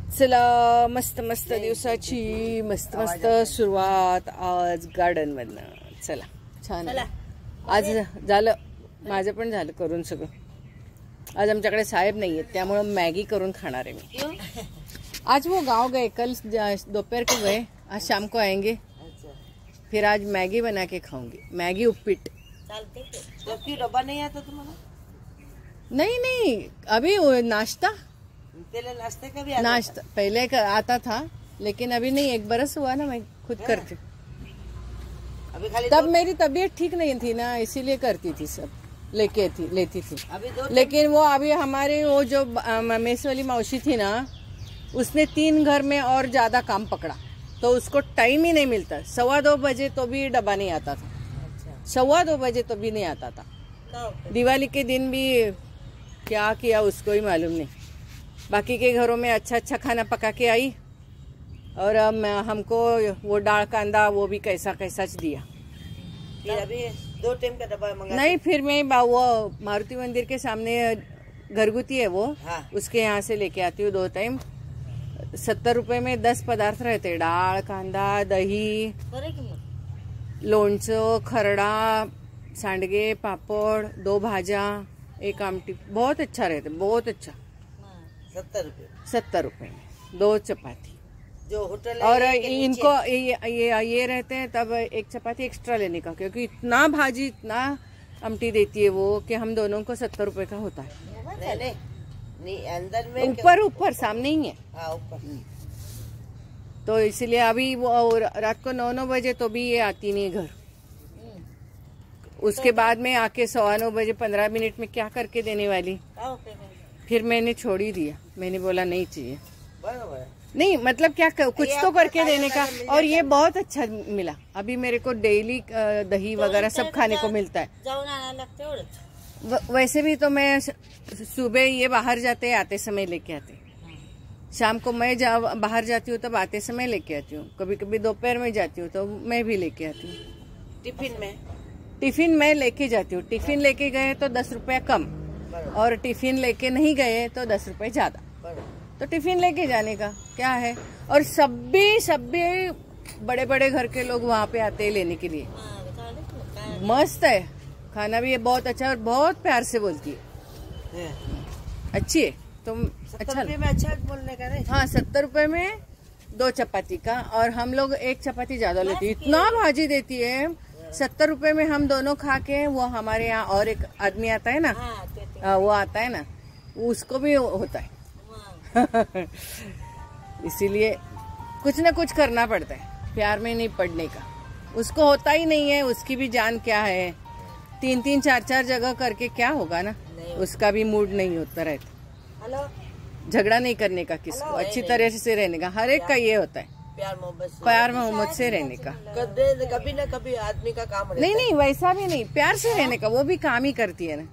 चला मस्त मस्त दिवसाची मस्त मस्त सुरुवात आज गार्डन मधनं. चला छान आज झालं, माझं पण झालं करून सगळं. आज आमच्याकडे साहेब नाही आहेत त्यामुळे मॅगी करून खाणार आहे मी. आज वो गांव गए, कल दोपहर को गए, आज शाम को आएंगे. फिर आज मैगी बना के खाऊंगी, मैगी उपीट. डब्बा नहीं आता तुम्हारा? नहीं नहीं, अभी नाश्ता पहले नाश्ते का भी नाश्ता पहले आता था, लेकिन अभी नहीं. एक बरस हुआ ना मैं खुद करती. अभी खाली तब मेरी तबीयत ठीक नहीं थी ना, इसीलिए करती थी, सब लेती थी. लेकिन वो अभी हमारे वो जो मेस वाली मौसी थी ना, उसने 3 घर में और ज्यादा काम पकड़ा, तो उसको टाइम ही नहीं मिलता. 2:15 बजे तो भी डब्बा नहीं आता था. 2:15 बजे तो भी नहीं आता था. दिवाली के दिन भी क्या किया उसको ही मालूम नहीं. बाकी के घरों में अच्छा अच्छा खाना पका के आई, और हमको वो दाल कांदा वो भी कैसा कैसा दिया. फिर अभी 2 टाइम का डब्बा मंगा नहीं, फिर मैं वो मारुति मंदिर के सामने घरगुती है वो, हाँ. उसके यहाँ से लेके आती हूँ 2 टाइम. 70 रुपए में 10 पदार्थ रहते. डाळ, कांदा, दही, लोणचं, खरडा, सांडगे, पापड़, 2 भाजा, 1 आमटी. बहुत अच्छा रहता, बहुत अच्छा. 70 रुपए 70 रुपए में 2 चपाती. जो होटल और इनको ये रहते हैं तब 1 चपाती एक्स्ट्रा लेने का, क्योंकि इतना भाजी इतना आमटी देती है वो कि हम दोनों को 70 रुपए का होता है. नहीं अंदर में ऊपर सामने ही है. हाँ ऊपर. तो इसलिए अभी वो रात को 9 बजे तो भी ये आती नहीं घर. उसके बाद में आके 9:15 बजे 15 मिनट में क्या करके देने वाली. फिर मैंने छोड़ ही दिया. मैंने बोला नहीं चाहिए. नहीं मतलब क्या कुछ तो करके देने का. और ये बहुत अच्छा मिला. अभी मेरे को डेली दही वगैरह सब खाने को मिलता है. वैसे भी तो मैं सुबह ये बाहर जाते आते समय लेके आते. शाम को मैं बाहर जाती हूँ तब आते समय लेके आती हूँ. कभी कभी दोपहर में जाती हूँ तो मैं भी लेके आती हूँ. टिफिन मैं लेके जाती हूँ. टिफिन लेके गए तो 10 रुपया कम, और टिफिन लेके नहीं गए तो 10 रुपए ज्यादा. तो टिफिन लेके जाने का क्या है. और सब भी बड़े बड़े घर के लोग वहाँ पे आते हैं लेने के लिए. मस्त है खाना भी, ये बहुत अच्छा, और बहुत प्यार से बोलती है. अच्छी है. तुम अच्छा में अच्छा बोलने का नहीं. हाँ 70 रुपए में 2 चपाती का, और हम लोग 1 चपाती ज्यादा लेती है. इतना भाजी देती है. 70 रुपए में हम दोनों खा के, वो हमारे यहाँ और एक आदमी आता है ना, वो आता है ना, उसको भी होता है. इसीलिए कुछ न कुछ करना पड़ता है, प्यार में नहीं पड़ने का. उसको होता ही नहीं है, उसकी भी जान क्या है. 3-3, 4-4 जगह करके क्या होगा ना. उसका भी मूड नहीं होता रहता. झगड़ा नहीं करने का किसको, अच्छी तरह से रहने का. हर एक का ये होता है, प्यार मोहब्बत से रहने का. कभी न कभी आदमी का काम नहीं वैसा भी नहीं, प्यार से रहने का. वो भी काम ही करती है ना.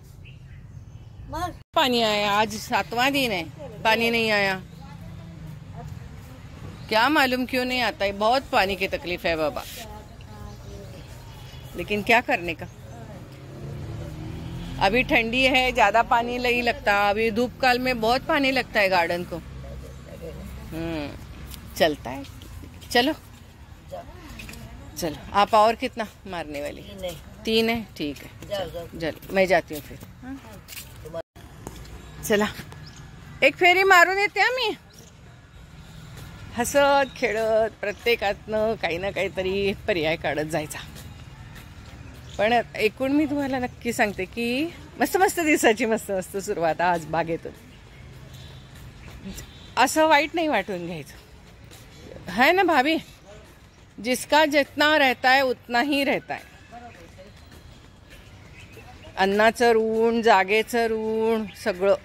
पानी आया आज 7वां दिन है, पानी नहीं आया. क्या मालूम क्यों नहीं आता है. बहुत पानी की तकलीफ है बाबा, लेकिन क्या करने का. अभी ठंडी है, ज्यादा पानी नहीं लगता. अभी धूप काल में बहुत पानी लगता है गार्डन को. चलता है. चलो आप और कितना मारने वाली? 3 है. ठीक है चल मैं जाती हूँ फिर. चला एक फेरी मारून येते आम्ही. हसत खेळत प्रत्येकातनं काही ना काहीतरी पर्याय काढत जायचा. पण एकूण मी तुम्हाला नक्की सांगते की मस्त मस्त दिवसाची मस्त मस्त सुरुवात आज बागेतून. असं वाईट नाही वाटून घ्यायचं है ना भाभी. जिसका जितना रहता है उतना ही रहता है. अन्नाचं ऋण, जागेचं ऋण, सगळं.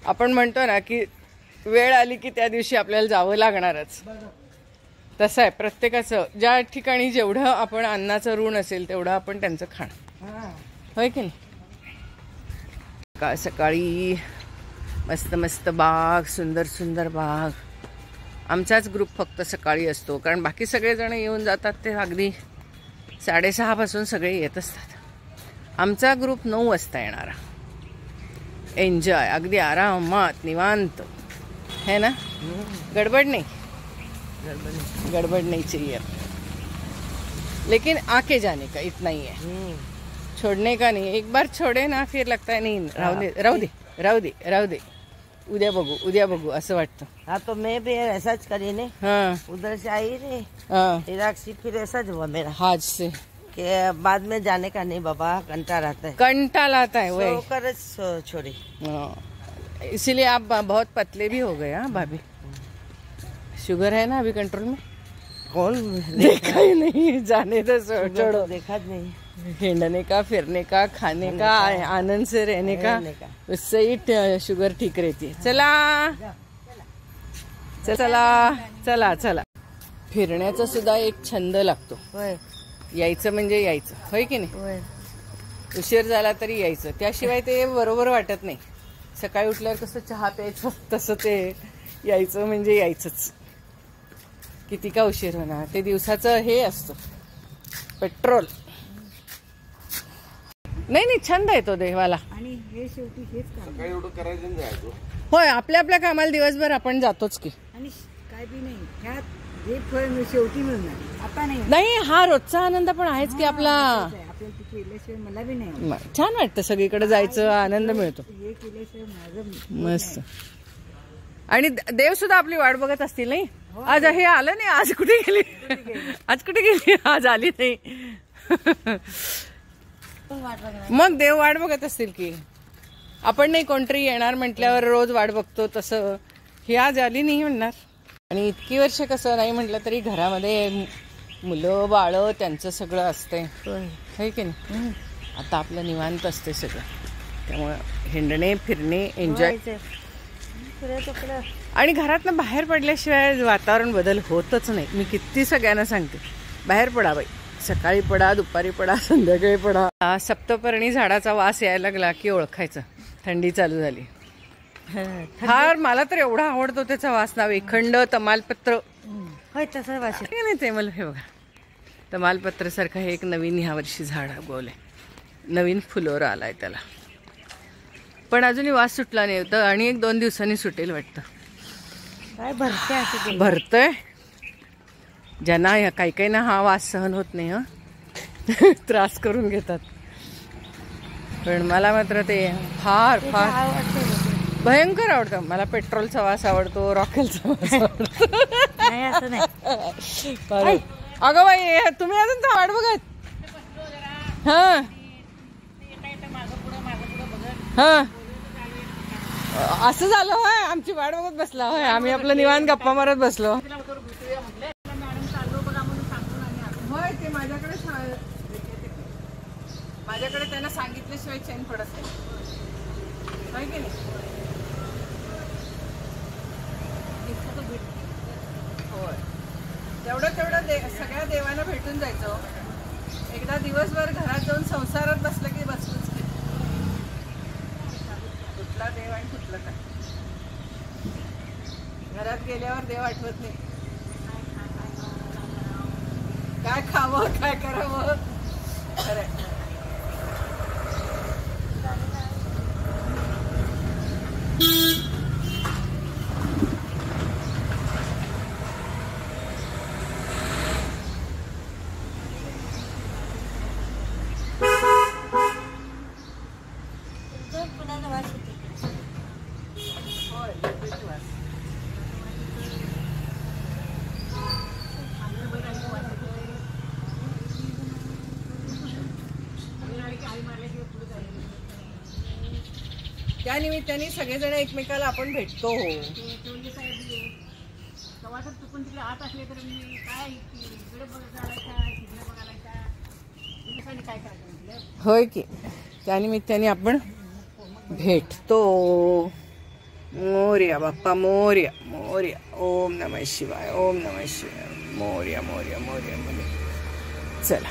आपण म्हणतो ना की वेळ आली की त्या दिवशी आपल्याला जावं लागणारच. तसं आहे प्रत्येकाचं. ज्या ठिकाणी जेवढं आपण अन्नाचं ऋण असेल तेवढं आपण त्यांचं खाणं, होय की नाही. सकाळी मस्त मस्त बाग, सुंदर सुंदर बाग. आमचाच ग्रुप फक्त सकाळी असतो, कारण बाकी सगळेजण येऊन जातात ते अगदी 6:30 पासून सगळे येत असतात. आमचा ग्रुप 9 वाजता येणारा. एन्जॉय, अगदी आरामात निवांत. है ना? गड़बड़ नहीं, गड़बड़ नहीं। गड़बड़ नहीं चाहिए, लेकिन आके जाने का इतना ही है, छोड़ने का नहीं। एक बार छोड़े ना फिर लगता है नहीं, राहू दे राहू दे राहू दे राहू दे, उद्या बघू असं वाटतं। हाँ तो मैं भी ऐसा करी ने, हाँ उधर से आई रे हाँ, इराक से, फिर ऐसा हुआ मेरा हाज से कि बाद में जाने का नहीं बाबा, घंटा रहता है, कंटा लाता है वही। सोकर छोड़ी। हाँ, इसीलिए आप बहुत पतले भी हो गए। हाँ भाभी, शुगर है ना अभी कंट्रोल में? कौन देखा ही नहीं, जाने तो छोड़ो। देखा नहीं, हिंडने का, फिरने का, खाने का, आनंद से रहने का, उससे ही शुगर ठीक रहती है। चला चला चला चला, फिरण्याचा सुद्धा एक छंद लागतो। होय यायचं म्हणजे यायचं, होय की नाही? होय। उशीर झाला तरी यायचं, त्याशिवाय ते बरोबर वाटत नाही। सकाळी उठल्यावर कसं चहा प्यायचं, तसं ते यायचं म्हणजे यायचंच, किती का उशीर होणार, ते दिवसाचं हे असतं पेट्रोल। नाही छंद आहे तो देवाला, आणि हे शेवटी हेच काम सकाळी एवढं करायचं नाही जायचो. होय। आपल्या आपल्या कामाला दिवसभर आपण जातोच की, आणि काय बी नाही ह्यात जे फळ शेवटी मिळणार आता नाही नाही हा रोजचा आनंद पण आहेच की आपला। आपल्याला तिथे केल्याशिवाय मला बी नाही छान वाटतं, सगळीकडे जायचं, आनंद मिळतो, हे केल्याशिवाय माझं मस्त। आणि देव सुद्धा आपली वाट बघत असतील नाही? आज हे आलं नाही, आज कुठे गेली, आज कुठे गेली, आज आली नाही, मग देव वाट बघत असतील की। आपण नाही कोणतरी येणार म्हटल्यावर रोज वाट बघतो, तसं ही आज आली नाही म्हणणार। आणि इतकी वर्ष कसं नाही म्हटलं तरी घरामध्ये मुलं बाळ त्यांचं सगळं असते, है की नाही? आता आपलं निवांत असते सगळं, त्यामुळं हिंडणे फिरणे एन्जॉय। आणि घरातनं बाहेर पडल्याशिवाय वातावरण बदल होतच नाही। मी किती सगळ्यांना सांगते, बाहेर पडा बाई, सकाळी पडा, दुपारी पडा, संध्याकाळी पडा। सप्तपर्णी झाडाचा वास यायला लागला की ओळखायचं थंडी चालू झाली। फार मला तर एवढा आवडतो त्याचा वास ना, वेखंड, तमालपत्र, होय तसं वाश नाही ते मला हे बघा, तमालपत्र सारखं हे एक नवीन ह्या वर्षी झाड उगवलंय, नवीन फुलोर आलाय त्याला, पण अजूनही वास सुटला नाही होता, आणि 1-2 दिवसांनी सुटेल वाटतं। काय भरते असं भरतय, ज्यांना काही काही ना हा वास सहन होत नाही, हा त्रास करून घेतात, पण मला मात्र ते फार फार भयंकर आवडतं। मला पेट्रोलचा वास आवडतो, रॉकेलचा वास आवडतो। नाही असं नाही। अगं बाई तुम्ही अजून तर वाट बघत, हा हा असं झालं होय, आमची वाट बघत बसला होय, आम्ही आपलं निवांत गप्पा मारत बसलो। होय ते माझ्याकडे त्यांना सांगितल्याशिवाय चैन पडत नाही, की नाही? होय, तेवढं सगळ्या देवांना भेटून जायचं। एकदा दिवसभर घरात जाऊन संसारात बसलं की बसलंच की, कुठला देव आणि कुठलं काय, घरात गेल्यावर देव आठवत नाही, काय खावं काय करावं, खरंय। त्या निमित्ताने सगळेजण एकमेकाला आपण भेटतो। होय की, त्या निमित्ताने आपण भेटतो। मोरया बाप्पा मोरया, मोरया, ओम नमः शिवाय, ओम नमः शिवाय, मोरया मोरया मोरया मोरया। चला,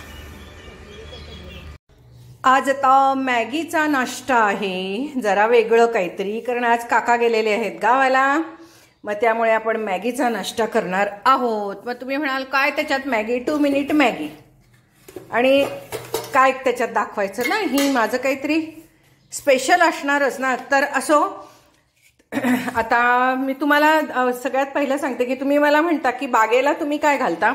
आज आता मॅगीचा नाश्ता आहे, जरा वेगळं काहीतरी, कारण आज काका गेलेले आहेत गावाला, मग त्यामुळे आपण मॅगीचा नाश्ता करणार आहोत। मग तुम्ही म्हणाल काय त्याच्यात मॅगी, 2 मिनिट मॅगी, आणि काय त्याच्यात दाखवायचं ना, ही माझं काहीतरी स्पेशल असणारच ना, तर असो आता मी तुम्हाला सगळ्यात पहिलं सांगते की तुम्ही मला म्हणता की बागेला तुम्ही काय घालता.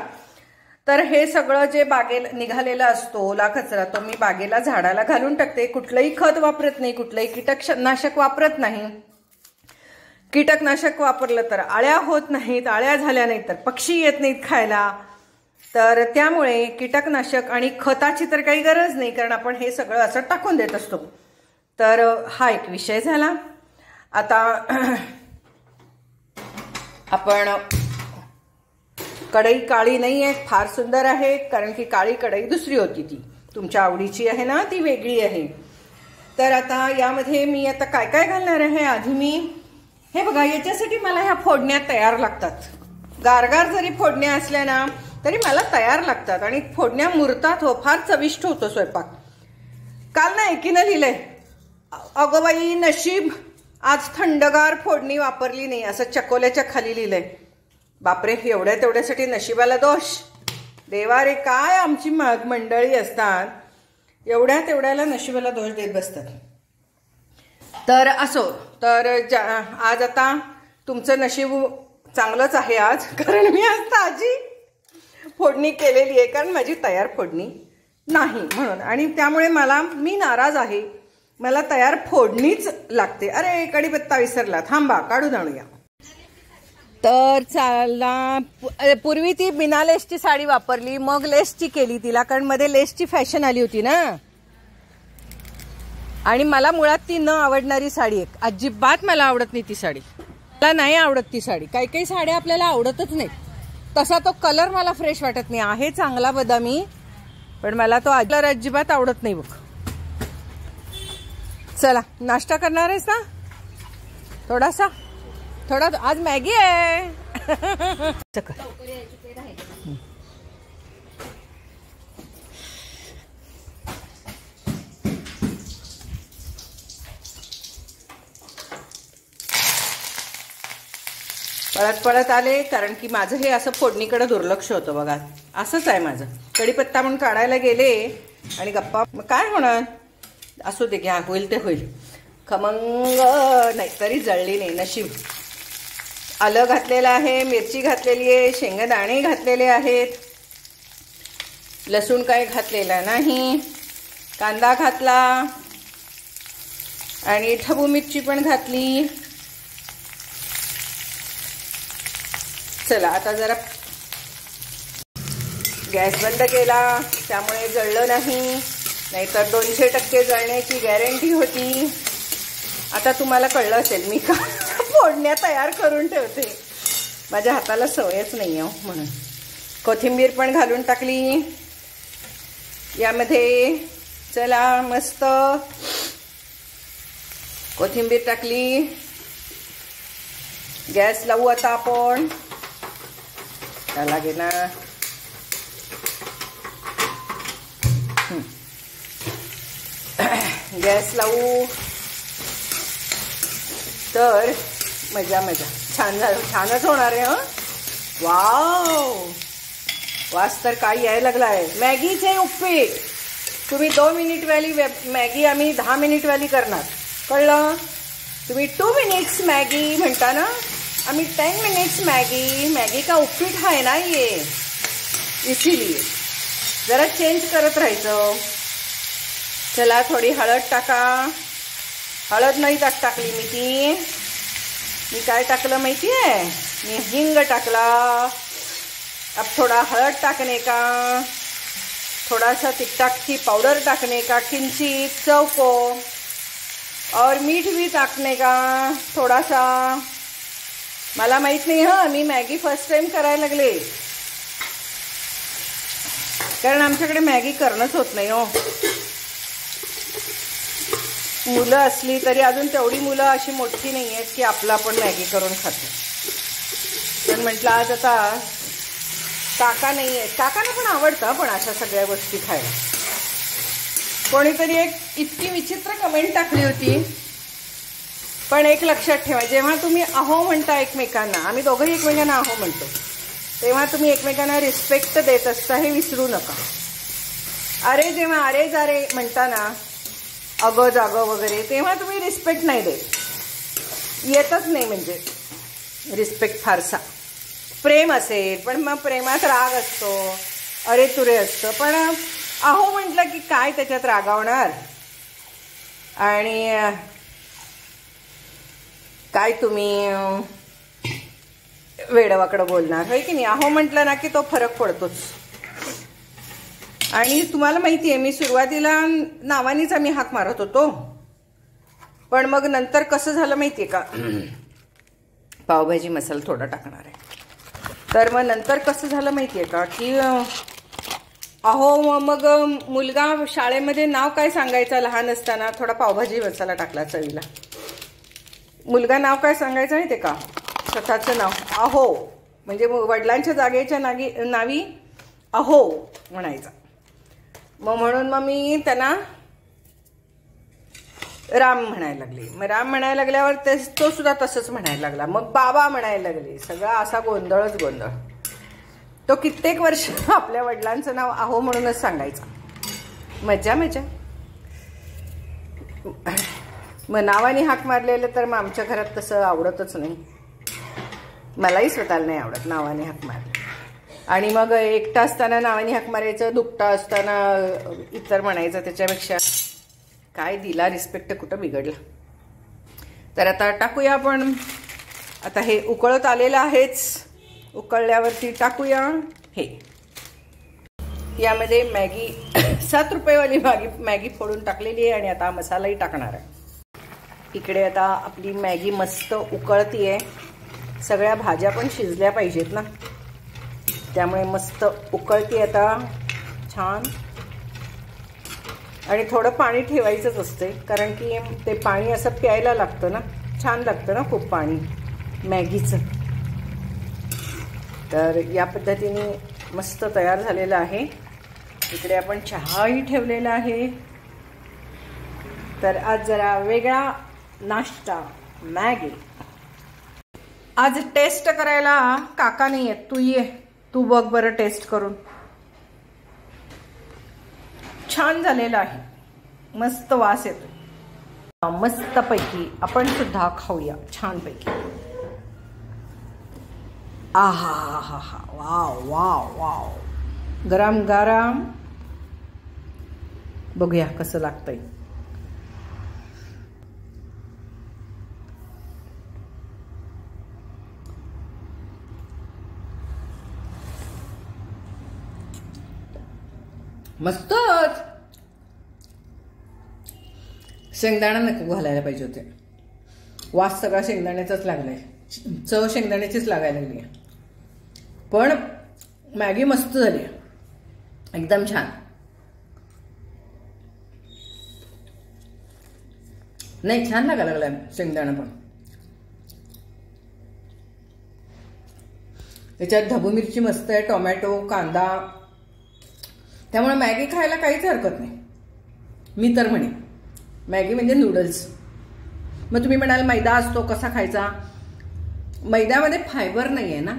तर हे सगळं जे बागेला निघालेला असतो ओला कचरा तो मी बागेला झाडाला घालून टाकते. कुठलंही खत वापरत नाही, कुठलंही कीटकनाशक वापरत नाही. कीटकनाशक वापरलं तर आळ्या होत नाहीत, आळ्या झाल्या नाहीत तर पक्षी येत नाहीत खायला. तर त्यामुळे कीटकनाशक आणि खताची तर काही गरज नाही, कारण आपण हे सगळं असं टाकून देत असतो. तर हा एक विषय झाला. आता आपण कढई काळी नाही आहे, फार सुंदर आहे, कारण की काळी कढई दुसरी होती, ती तुमच्या आवडीची आहे ना, ती वेगळी आहे. तर आता यामध्ये मी आता काय काय घालणार आहे. आधी मी हे बघा, याच्यासाठी मला ह्या फोडण्या तयार लागतात. गारगार जरी फोडण्या असल्या ना तरी मला तयार लागतात आणि फोडण्या मुरतात हो, फार चविष्ट होतो स्वयंपाक. काल ना एकीनं लिहिलंय, अगं बाई नशीब आज थंडगार फोडणी वापरली नाही, असं चकोल्याच्या खाली लिहिलंय. बापरे, एवढ्या तेवढ्यासाठी नशिबाला दोष. देवा रे, काय आमची मंडळी असतात, एवढ्या तेवढ्याला नशिबाला दोष देत बसतात. तर असो, तर आज आता तुमचं नशीब चांगलंच आहे आज, कारण मी आज ताजी फोडणी केलेली आहे, कारण माझी तयार फोडणी नाही म्हणून. आणि त्यामुळे मी नाराज आहे, मला तयार फोडणीच लागते. अरे कढीपत्ता विसरला, थांबा काढून आणूया. तर चला, पूर्वी ती बिना लेसची साडी वापरली, मग लेसची केली तिला, कारण मध्ये लेसची फॅशन आली होती ना. आणि मला मुळात ती न आवडणारी साडी आहे, अजिबात मला आवडत नाही ती साडी. मला नाही आवडत ती साडी. काही काही साड्या आपल्याला आवडतच नाहीत. तसा तो कलर मला फ्रेश वाटत नाही, आहे चांगला बदामी, पण मला तो कलर अजिबात आवडत नाही बघ. चला, नाश्ता करणार आहेस ना? थोडा आज मॅगी आहे. पळत आले, कारण की माझं हे असं फोडणीकडे दुर्लक्ष होतं बघा. असंच आहे माझं. कढीपत्ता म्हणून काढायला गेले आणि गप्पा, काय होणार, असू दे, घ्या, होईल ते होईल. खमंग नाही तरी जळली नाही, नशीब. आलं घातलेलं आहे, मिरची घातलेली आहे, शेंगदाणे घातलेले आहेत, लसूण काय घातलेला नाही, कांदा घातला आणि ढबू मिरची पण घातली. चला, आता जरा गॅस बंद केला, त्यामुळे जळलं नाही, नाहीतर 200% जळण्याची गॅरंटी होती. आता तुम्हाला कळलं असेल मी का फोडण्या तयार करून ठेवते, माझ्या हाताला सवयच नाही आहे म्हणून. कोथिंबीर पण घालून टाकली यामध्ये. चला, मस्त कोथिंबीर टाकली. गॅस लावू आता आपण, लागेल ना. गॅस लावू तर मजा छान झालं, छानच होणार आहे. वाव, वास तर काय यायला लागलाय. मॅगीचे उपीट. तुम्ही 2 मिनिट वाली मॅगी, आम्ही 10 मिनिट वाली करणार, कळलं? तुम्ही 2 मिनिट्स मॅगी म्हणता ना, आम्ही 10 मिनिट्स मॅगी. मॅगी का उपीट है ना ये, इसीलिए जरा चेंज करत राहायचं. चला, थोडी हळद टाका. हळद नाही टाकली मी काय टाकलं माहिती है, मी हिंग टाकला. अब थोड़ा हळद टाकने का, थोड़ा सा टिकटाक की पाउडर टाकने का किंचित चव को, और मीठ भी टाकने का थोड़ा सा. मला माहित नाही हा, मी मॅगी फर्स्ट टाइम करायला लागले, कारण आमच्याकडे मॅगी करणंच होत नाही हो. मुलं असली तरी अजून तेवढी मुलं अशी मोठी नाही आहेत की आपलं आपण मॅगी करून खातो. पण म्हटलं आज आता काका नाही आहेत, काकांना पण आवडतं पण अशा सगळ्या गोष्टी खायला. कोणीतरी एक इतकी विचित्र कमेंट टाकली होती, पण एक लक्षात ठेवा, जेव्हा तुम्ही अहो म्हणता एकमेकांना, आम्ही दोघंही एकमेकांना अहो म्हणतो, तेव्हा तुम्ही एकमेकांना रिस्पेक्ट देत असता हे विसरू नका. अरे जेव्हा अरे जारे म्हणता ना, अगं जागं वगैरे, तेव्हा तुम्ही रिस्पेक्ट नाही देत. येतच नाही, म्हणजे रिस्पेक्ट फारसा. प्रेम असेल पण मग प्रेमात राग असतो, अरे तुरे असतं, पण अहो म्हटलं की काय त्याच्यात रागावणार. आणि काय तुम्ही वेडवाकडं बोलणार, होय की नाही. अहो म्हटलं ना की तो फरक पडतोच. आणि तुम्हाला माहिती आहे, मी सुरुवातीला नावानीच आम्ही हाक मारत होतो, पण मग नंतर कसं झालं माहितीये का, पावभाजी मसाला थोडा टाकणार आहे. तर मग नंतर कसं झालं माहितीये का की अहो मग मुलगा शाळेमध्ये नाव काय सांगायचं, लहान असताना थोडा पावभाजी मसाला टाकला चवीला. मुलगा नाव काय सांगायचं माहितीये का, स्वतःचं नाव अहो, म्हणजे वडिलांच्या जागेच्या नावी अहो म्हणायचा. मग म्हणून मग मी त्यांना राम म्हणायला लागले. मग राम म्हणायला लागल्यावर तो सुद्धा तसंच म्हणायला लागला. मग बाबा म्हणायला लागले. सगळा असा गोंधळच गोंधळ. तो कित्येक वर्ष आपल्या वडिलांचं नाव अहो म्हणूनच सांगायचा. मजा मजा. मग नावाने हाक मारलेलं तर मग आमच्या घरात तसं आवडतच नाही. मलाही स्वतःला नाही आवडत नावाने हाक मारले. आणि मग एकटा असताना नावाने हाक मारायचं, दुकटा असताना इतर म्हणायचं. त्याच्यापेक्षा काय दिला रिस्पेक्ट, कुठं बिघडला. तर आता टाकूया आपण. आता हे उकळत आलेलं आहेच. उकळल्यावरती टाकूया हे. यामध्ये मॅगी 7 रुपयेवाली मॅगी फोडून टाकलेली आहे. आणि आता मसालाही टाकणार आहे. इकडे आता आपली मॅगी मस्त उकळतीये. सगळ्या भाज्या पण शिजल्या पाहिजेत ना, त्यामुळे मस्त उकळती आता छान. आणि थोडं पाणी ठेवायचंच असते, कारण की ते पाणी असं प्यायला लागतं ना, छान लागतं ना खूप पाणी मॅगीचं. तर या पद्धतीने मस्त तयार झालेलं आहे. इकडे आपण चहाही ठेवलेला आहे. तर आज जरा वेगळा नाश्ता, मॅगी. आज टेस्ट करायला काका नाही आहेत. तू ये, तू बघ बरं टेस्ट करून. छान झालेला आहे, मस्त वास येतो. मस्त पैकी आपण सुद्धा खाऊया छान पैकी. आहा हा हा, वाव वाव वाव. गरम गरम. बघूया कसं लागतंय. मस्तच. शेंगदाणा नको घालायला पाहिजे होते. वास सगळा शेंगदाण्याचाच लागलाय. चव शेंगदाण्याचीच लागायला लागली. पण मॅगी मस्त झाली, एकदम छान. नाही, छान लागायला लागलाय शेंगदाणा पण. त्याच्यात ढबू मिरची मस्त आहे, टोमॅटो, कांदा. त्यामुळे मॅगी खायला काहीच हरकत नाही. मी तर म्हणे मॅगी म्हणजे नूडल्स. मग तुम्ही म्हणाल मैदा असतो कसा खायचा. मैद्यामध्ये फायबर नाही आहे ना,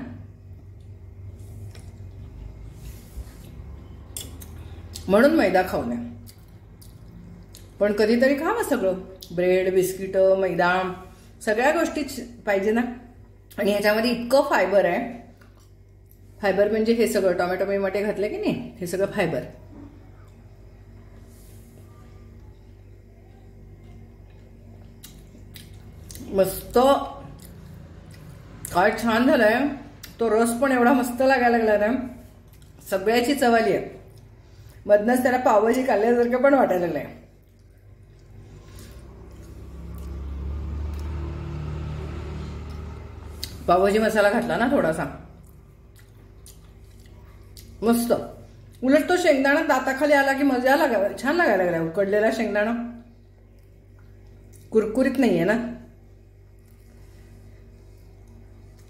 म्हणून मैदा खाऊ नये. पण कधीतरी खावं सगळं. ब्रेड, बिस्किट, मैदा, सगळ्या गोष्टी पाहिजे ना. आणि ह्याच्यामध्ये इतकं फायबर आहे. फायबर म्हणजे हे सगळं टोमॅटो बिमॅटो घातले की नाही, हे सगळं फायबर. मस्त. काय छान झालंय. तो रस पण एवढा मस्त लागायला लागला ना, सगळ्याची चव आली आहे. मधनच त्याला पावभाजी खाल्ल्यासारखं पण वाटायला लागलंय. पावभाजी मसाला घातला ना थोडासा, मस्त. उलट तो शेंगदाणा दाताखाली आला की मजा लागायला, छान लागायला लागला. उकडलेला शेंगदाणा कुरकुरीत नाहीये ना.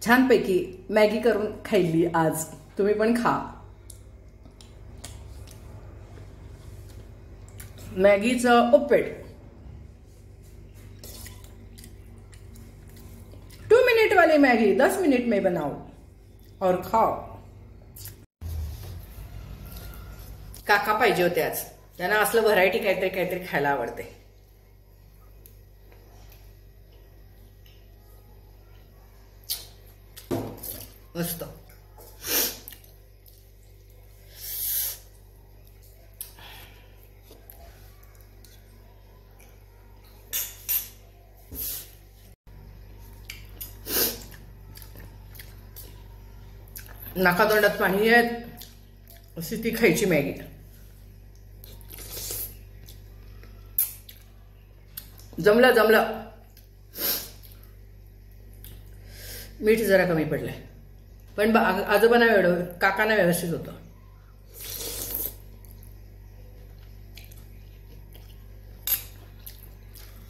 छानपैकी मॅगी करून खाल्ली आज. तुम्ही पण खा. मॅगीचं उपीट 2 मिनट वाली मैगी 10 मिनट में बनाओ और खाओ. काका पाहिजे होते आज. त्यांना असलं व्हरायटी काहीतरी खायला आवडते. मस्त. नाकातोंडात पाणी आहेत अशी ती खायची मॅगी. जमलं. मीठ जरा कमी पडलंय, पण आजोबांना काकांना व्यवस्थित होतं.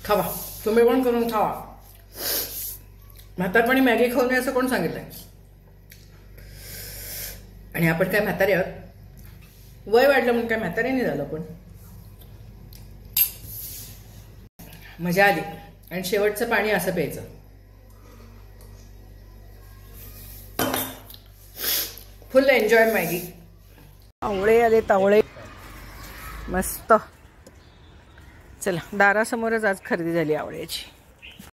खावा, तुम्ही पण करून खावा. म्हातारपणी मॅगी खाऊ नये असं कोण सांगितलंय? आणि आपण काय म्हातारे आहोत? वय वाढलं म्हणून काय म्हातारे नाही झालं. पण मजा आली. आणि शेवटचं पाणी असं प्यायचं. फुल एन्जॉय मॅगी. आवळे आले, तावळे मस्त. चला, दारासमोरच आज खरेदी झाली आवळ्याची.